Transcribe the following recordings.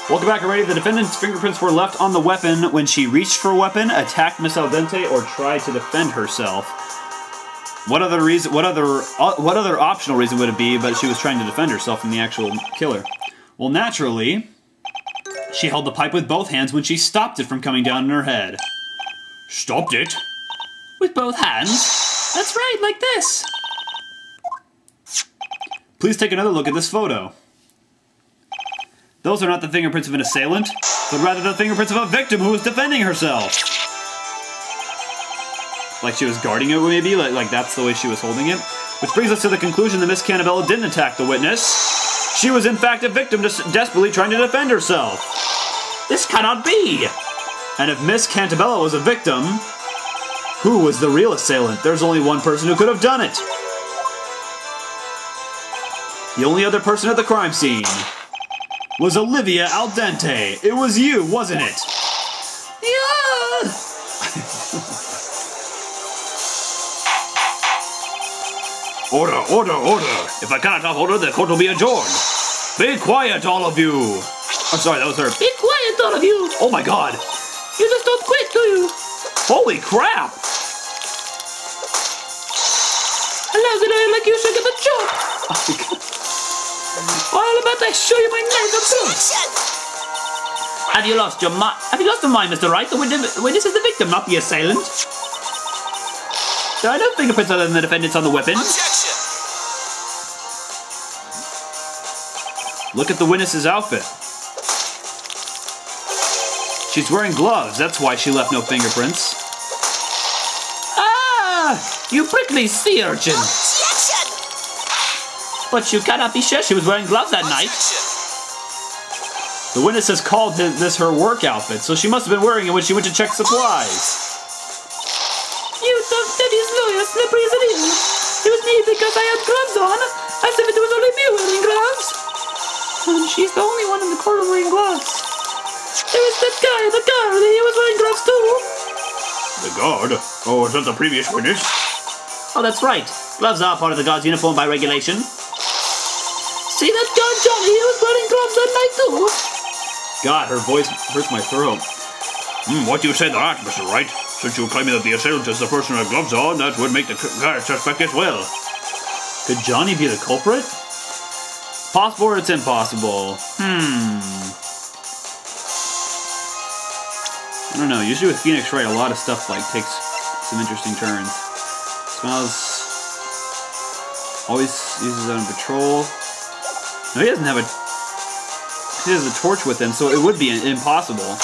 Welcome back already. The defendant's fingerprints were left on the weapon when she reached for a weapon, attacked Miss Al Dente, or tried to defend herself. What other optional reason would it be, but she was trying to defend herself from the actual killer? Well, naturally, she held the pipe with both hands when she stopped it from coming down in her head. Stopped it? With both hands? That's right, like this. Please take another look at this photo. Those are not the fingerprints of an assailant, but rather the fingerprints of a victim who was defending herself. Like she was guarding it, maybe? Like that's the way she was holding it? Which brings us to the conclusion that Miss Cannabella didn't attack the witness. She was in fact a victim just desperately trying to defend herself. This cannot be! And if Miss Cantabella was a victim, who was the real assailant? There's only one person who could have done it. The only other person at the crime scene was Olivia Al Dente. It was you, wasn't it? Yeah! Order, order, order. If I cannot have order, the court will be adjourned. Be quiet, all of you. I'm sorry, that was her. Be quiet, all of you. Oh my god. You just don't quit, do you? Holy crap. Like you should get the job. All about to show you my knife of blood. Have you lost your mind? Have you lost your mind, Mr. Wright? The witness is the victim, not the assailant. There are no fingerprints other than the defendant's on the weapon. Objection. Look at the witness's outfit. She's wearing gloves. That's why she left no fingerprints. Ah! You prickly sea urchin. Objection. But you cannot be sure she was wearing gloves that night. The witness has called this her work outfit, so she must have been wearing it when she went to check supplies. You thought Teddy's lawyer slippery as an eel. It was me because I had gloves on, as if it was only me wearing gloves. And she's the only one in the courtroom wearing gloves. There was that guy, the guard, he was wearing gloves too. The guard? Oh, is that the previous witness? Oh, that's right. Gloves are part of the guard's uniform by regulation. See that guard Johnny? He was wearing gloves that night too. God, her voice hurts my throat. What do you say to that, Mr. Wright? Since you claim that the assailant is the person who had gloves on, that would make the guard suspect as well. Could Johnny be the culprit? Possible or it's impossible? I don't know. Usually with Phoenix Wright, a lot of stuff like takes some interesting turns. Smiles always uses it on patrol. No, he doesn't have a... He has a torch with him, so it would be impossible.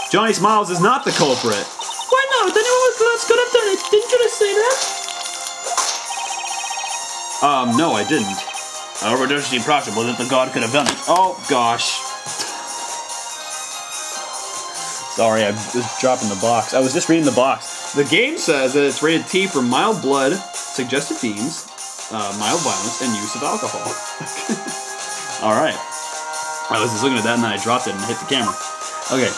Johnny Smiles is not the culprit. Why not? Anyone with gloves could have done it. Didn't you just say that? No, I didn't. However, it does seem possible that the god could have done it. Oh, gosh. Sorry, I was dropping the box. I was just reading the box. The game says that it's rated T for mild blood, suggestive themes, mild violence, and use of alcohol. Alright. I was just looking at that and then I dropped it and hit the camera. Okay.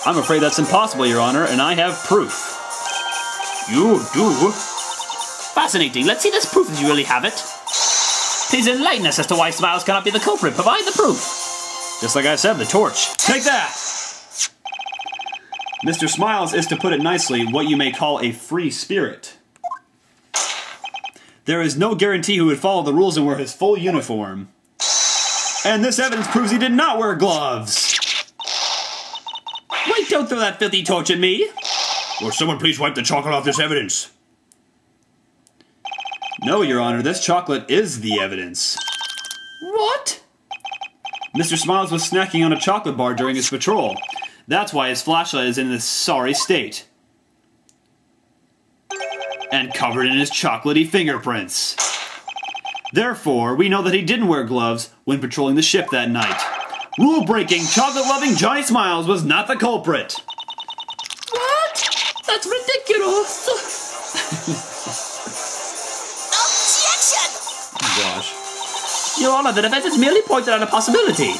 I'm afraid that's impossible, Your Honor, and I have proof. You do? Fascinating. Let's see this proof if you really have it. Please enlighten us as to why Smiles cannot be the culprit. Provide the proof. Just like I said, the torch. Take that! Mr. Smiles is, to put it nicely, what you may call a free spirit. There is no guarantee he would follow the rules and wear his full uniform. And this evidence proves he did not wear gloves. Wait, don't throw that filthy torch at me. Will someone please wipe the chocolate off this evidence? No, Your Honor, this chocolate is the evidence. What? Mr. Smiles was snacking on a chocolate bar during his patrol. That's why his flashlight is in this sorry state. And covered in his chocolatey fingerprints. Therefore, we know that he didn't wear gloves when patrolling the ship that night. Rule-breaking, chocolate-loving Johnny Smiles was not the culprit. What? That's ridiculous. Objection! Oh, gosh. Your Honor, the defense has merely pointed out a possibility.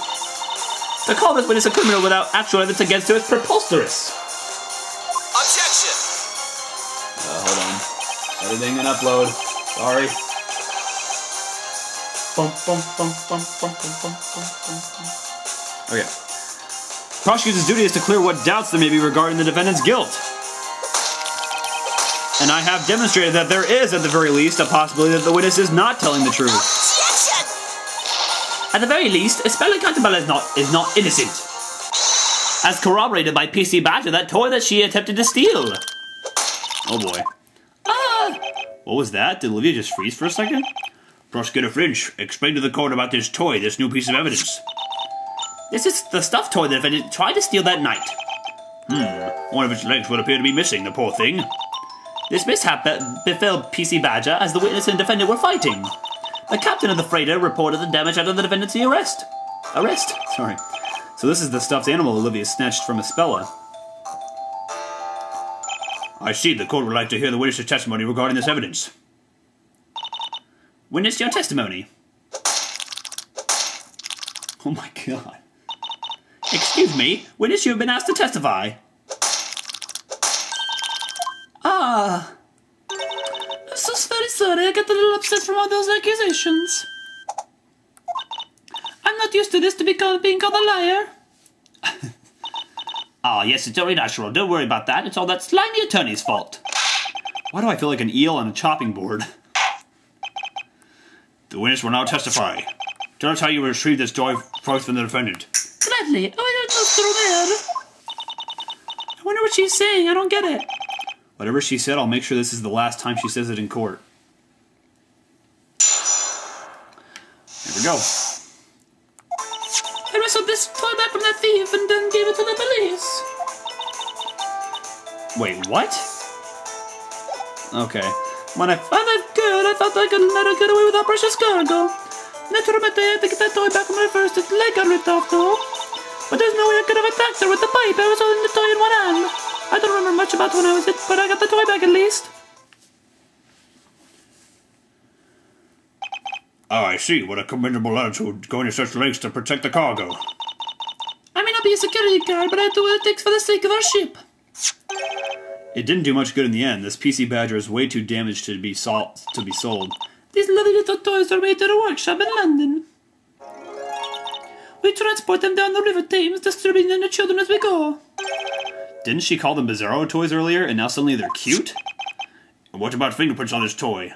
To call this witness a criminal without actual evidence against her is preposterous. Objection! Hold on. Editing and upload. Sorry. Okay. Prosecutor's duty is to clear what doubts there may be regarding the defendant's guilt. And I have demonstrated that there is, at the very least, a possibility that the witness is not telling the truth. Objection! At the very least, Espella Cantabella is not innocent. As corroborated by PC Badger, that toy that she attempted to steal. Oh boy. What was that? Did Olivia just freeze for a second? Prosecutor Fringe, explain to the court about this toy, this new piece of evidence. This is the stuffed toy the defendant tried to steal that night. One of its legs would appear to be missing, the poor thing. This mishap befell PC Badger as the witness and defendant were fighting. The captain of the freighter reported the damage after the defendant's arrest. Sorry. So this is the stuffed animal Olivia snatched from Espella. I see the court would like to hear the witness's testimony regarding this evidence. Witness your testimony. Oh my god. Excuse me, witness, you have been asked to testify. I'm so very sorry, I got a little upset from all those accusations. I'm not used to this, to being called a liar. Yes, it's only natural. Don't worry about that. It's all that slimy attorney's fault. Why do I feel like an eel on a chopping board? The witness will now testify. Tell us how you retrieved this toy from the defendant. Gladly. Oh, I don't know through there. I wonder what she's saying. I don't get it. Whatever she said, I'll make sure this is the last time she says it in court. Here we go. I wrestled this toy back from that thief and then gave it to the police. Wait, what? Okay. When I found that girl, I thought I could let her get away with our precious cargo. Naturally, I had to get that toy back when my first leg got ripped off, though. But there's no way I could have attacked her with the pipe. I was holding the toy in one hand. I don't remember much about when I was hit, but I got the toy back at least. Oh, I see. What a commendable attitude, going to such lengths to protect the cargo. I may not be a security guard, but I do what it takes for the sake of our ship. It didn't do much good in the end. This PC Badger is way too damaged to be sold. These lovely little toys are made at a workshop in London. We transport them down the River Thames, distributing them to children as we go. Didn't she call them Bizarro toys earlier, and now suddenly they're cute? And what about fingerprints on this toy?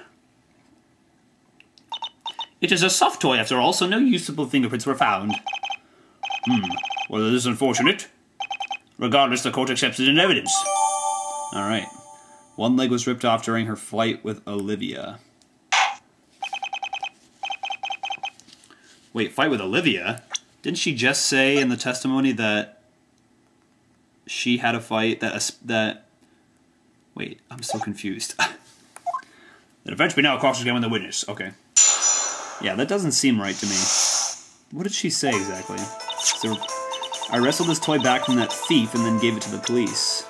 It is a soft toy after all, so no usable fingerprints were found. Well, this is unfortunate. Regardless, the court accepts it in evidence. Alright. One leg was ripped off during her flight with Olivia. Wait, fight with Olivia? Didn't she just say in the testimony that she had a fight that wait, I'm so confused. The defense may now cross-examine the witness. Okay. Yeah, that doesn't seem right to me. What did she say exactly? So, I wrestled this toy back from that thief and then gave it to the police.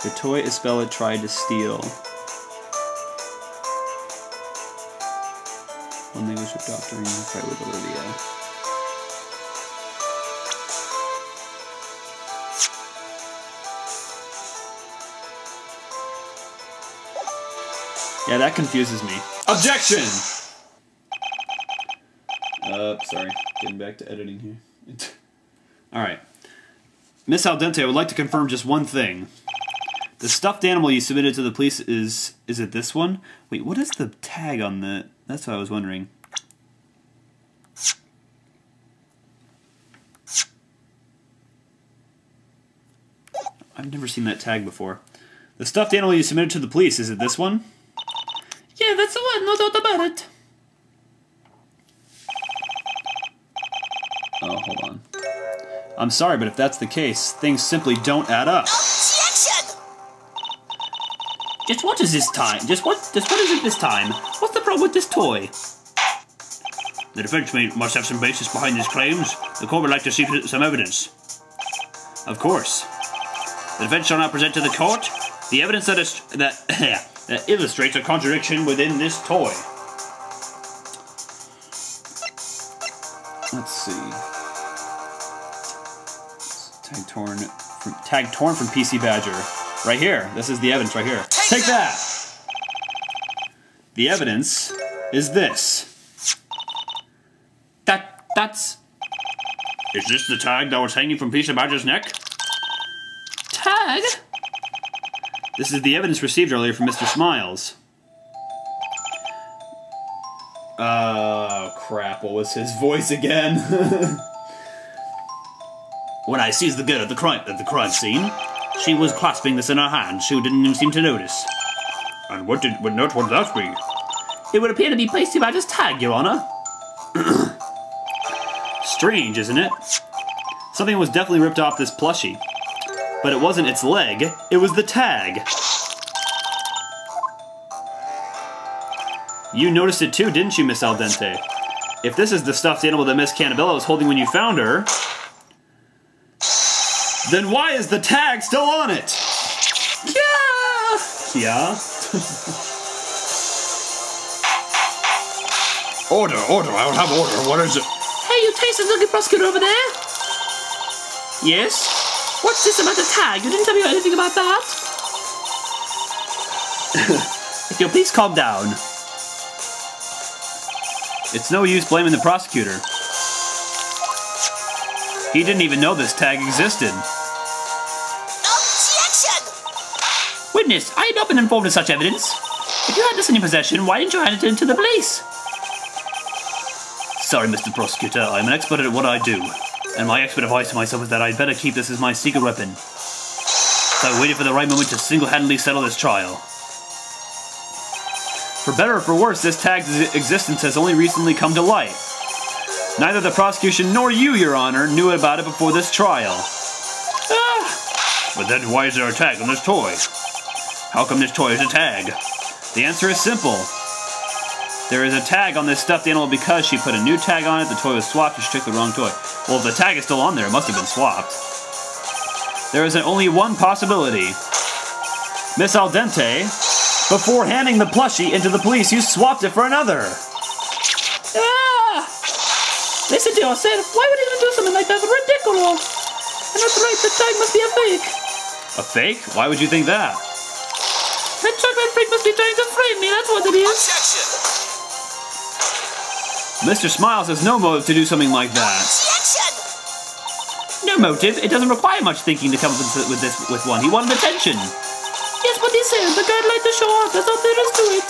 The toy Espella tried to steal. One leg was ripped off during the fight with Olivia. Yeah, that confuses me. Objection! Sorry. Getting back to editing here. Alright. Miss Al Dente, I would like to confirm just one thing. The stuffed animal you submitted to the police is it this one? Wait, what is the tag on the... That's what I was wondering. I've never seen that tag before. The stuffed animal you submitted to the police, is it this one? Yeah, that's the one, no doubt about it. Oh, hold on. I'm sorry, but if that's the case, things simply don't add up. Objection! Just what is this time? Just what is it this time? What's the problem with this toy? The defense must have some basis behind these claims. The court would like to see some evidence. Of course. The defense shall now present to the court the evidence that illustrates a contradiction within this toy. Let's see. Tag torn from PC Badger. Right here. This is the evidence right here. Take that! The evidence is this. That's... Is this the tag that was hanging from Peter Badger's neck? Tag? This is the evidence received earlier from Mr. Smiles. Crap, what was his voice again? When I seized the girl at the crime scene, she was clasping this in her hand. She didn't even seem to notice. And what did that be? It would appear to be Peter Badger's tag, Your Honor. Strange, isn't it? Something was definitely ripped off this plushie. But it wasn't its leg, it was the tag. You noticed it too, didn't you, Miss Al Dente? If this is the stuffed animal that Miss Cannabella was holding when you found her, then why is the tag still on it? Yeah! Yeah? Order, I will have order. What is it? Hey, you tasteless looking prosecutor over there? Yes? What's this about the tag? You didn't tell me anything about that. If you'll please calm down. It's no use blaming the prosecutor. He didn't even know this tag existed. Objection! Witness, I had not been informed of such evidence. If you had this in your possession, why didn't you hand it in to the police? Sorry, Mr. Prosecutor, I'm an expert at what I do. And my expert advice to myself is that I'd better keep this as my secret weapon. So I waited for the right moment to single-handedly settle this trial. For better or for worse, this tag's existence has only recently come to light. Neither the prosecution nor you, Your Honor, knew about it before this trial. But then why is there a tag on this toy? How come this toy is a tag? The answer is simple. There is a tag on this stuffed animal because she put a new tag on it, the toy was swapped, and she took the wrong toy. Well, if the tag is still on there, it must have been swapped. There is only one possibility. Miss Al Dente, before handing the plushie into the police, you swapped it for another. Listen to yourself. Why would you even do something like that? It's ridiculous. And that's right, the tag must be a fake. A fake? Why would you think that? That chocolate freak must be trying to frame me, that's what it is. Objection! Mr. Smiles has no motive to do something like that. Objection! No motive? It doesn't require much thinking to come up with one. He wanted attention. Yes, what he said. The guy liked to show off. That's all there is to it.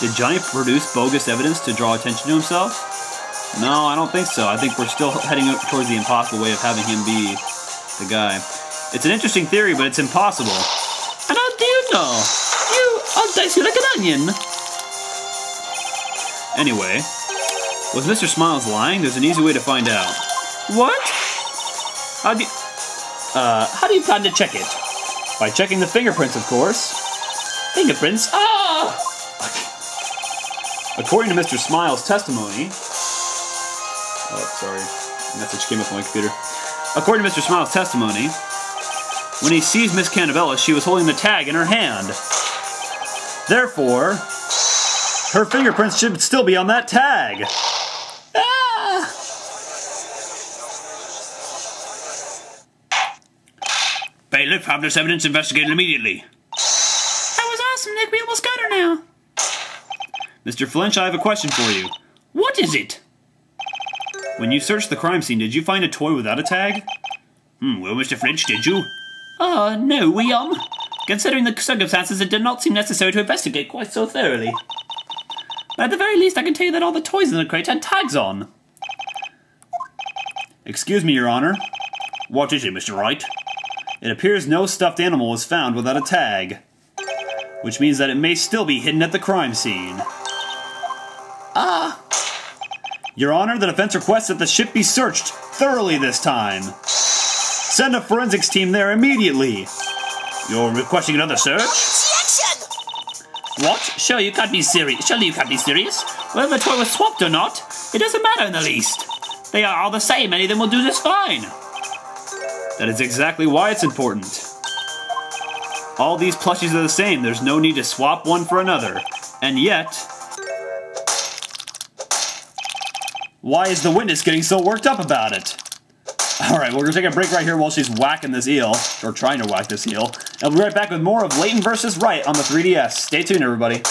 Did Johnny produce bogus evidence to draw attention to himself? No, I don't think so. I think we're still heading towards the impossible way of having him be the guy. It's an interesting theory, but it's impossible. And how do you know? I'll dice you like an onion. Anyway, was Mr. Smiles lying? There's an easy way to find out. What? How do you plan to check it? By checking the fingerprints, of course. Fingerprints? Ah! According to Mr. Smiles' testimony... Oh, sorry. A message came up on my computer. According to Mr. Smiles' testimony, when he seized Miss Cannabella, she was holding the tag in her hand. Therefore, her fingerprints should still be on that tag. Ah! Bailiff, have this evidence investigated immediately. That was awesome, Nick. We almost got her now. Mr. Flinch, I have a question for you. What is it? When you searched the crime scene, did you find a toy without a tag? Well, Mr. Flinch, did you? No, considering the circumstances, it did not seem necessary to investigate quite so thoroughly. But at the very least, I can tell you that all the toys in the crate had tags on. Excuse me, Your Honor. What is it, Mr. Wright? It appears no stuffed animal was found without a tag, which means that it may still be hidden at the crime scene. Your Honor, the defense requests that the ship be searched thoroughly this time. Send a forensics team there immediately. You're requesting another search? Objection! What? Surely you can't be serious. Whether the toy was swapped or not, it doesn't matter in the least. They are all the same. Any of them will do just fine. That is exactly why it's important. All these plushies are the same. There's no need to swap one for another. And yet... why is the witness getting so worked up about it? Alright, we're going to take a break right here while she's whacking this eel. Or trying to whack this eel. And we'll be right back with more of Layton vs. Wright on the 3DS. Stay tuned, everybody.